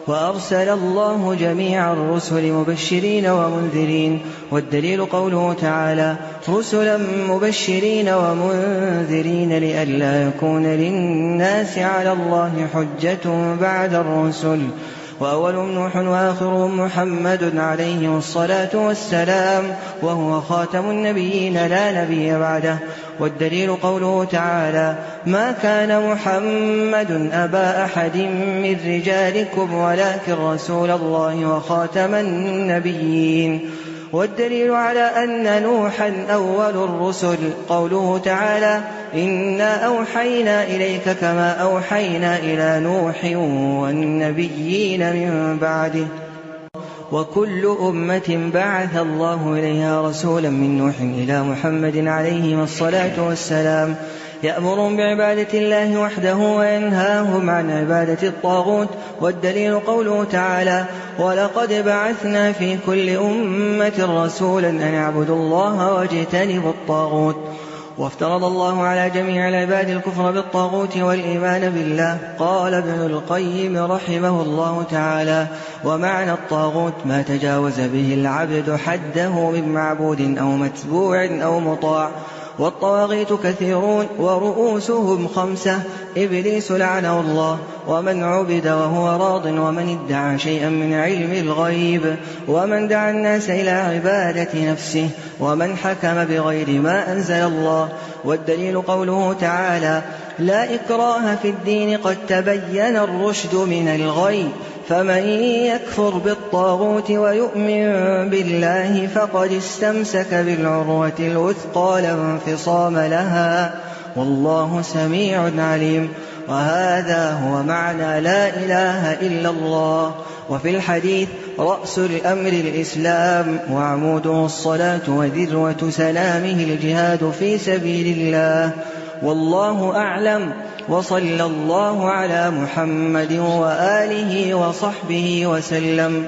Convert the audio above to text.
وأرسل الله جميع الرسل مبشرين ومنذرين. والدليل قوله تعالى: رسلا مبشرين ومنذرين لئلا يكون للناس على الله حجة بعد الرسل. وأولهم نوح وآخرهم محمد عليه الصلاة والسلام، وهو خاتم النبيين لا نبي بعده. والدليل قوله تعالى: ما كان محمد أبا أحد من رجالكم ولكن رسول الله وخاتم النبيين. والدليل على أن نوحا أول الرسل قوله تعالى: إنا أوحينا إليك كما أوحينا إلى نوح والنبيين من بعده. وكل أمة بعث الله إليها رسولا من نوح إلى محمد عليه الصلاة والسلام يأمرهم بعبادة الله وحده وينهاهم عن عبادة الطاغوت. والدليل قوله تعالى: ولقد بعثنا في كل أمة رسولا أن اعبدوا الله واجتنبوا الطاغوت. وافترض الله على جميع العباد الكفر بالطاغوت والإيمان بالله. قال ابن القيم رحمه الله تعالى: ومعنى الطاغوت ما تجاوز به العبد حده من معبود أو متبوع أو مطاع. والطواغيت كثيرون ورؤوسهم 5: إبليس لعنه الله، ومن عبد وهو راض، ومن ادعى شيئا من علم الغيب، ومن دعا الناس إلى عبادة نفسه، ومن حكم بغير ما أنزل الله. والدليل قوله تعالى: لا إكراه في الدين قد تبين الرشد من الغي، فمن يكفر بالطاغوت ويؤمن بالله فقد استمسك بالعروة الوثقى لا انفصام لها، والله سميع عليم. وهذا هو معنى لا إله إلا الله. وفي الحديث: رأس الأمر الإسلام، وعموده الصلاة، وذروة سلامه الجهاد في سبيل الله. والله أعلم، وصلى الله على محمد وآله وصحبه وسلم.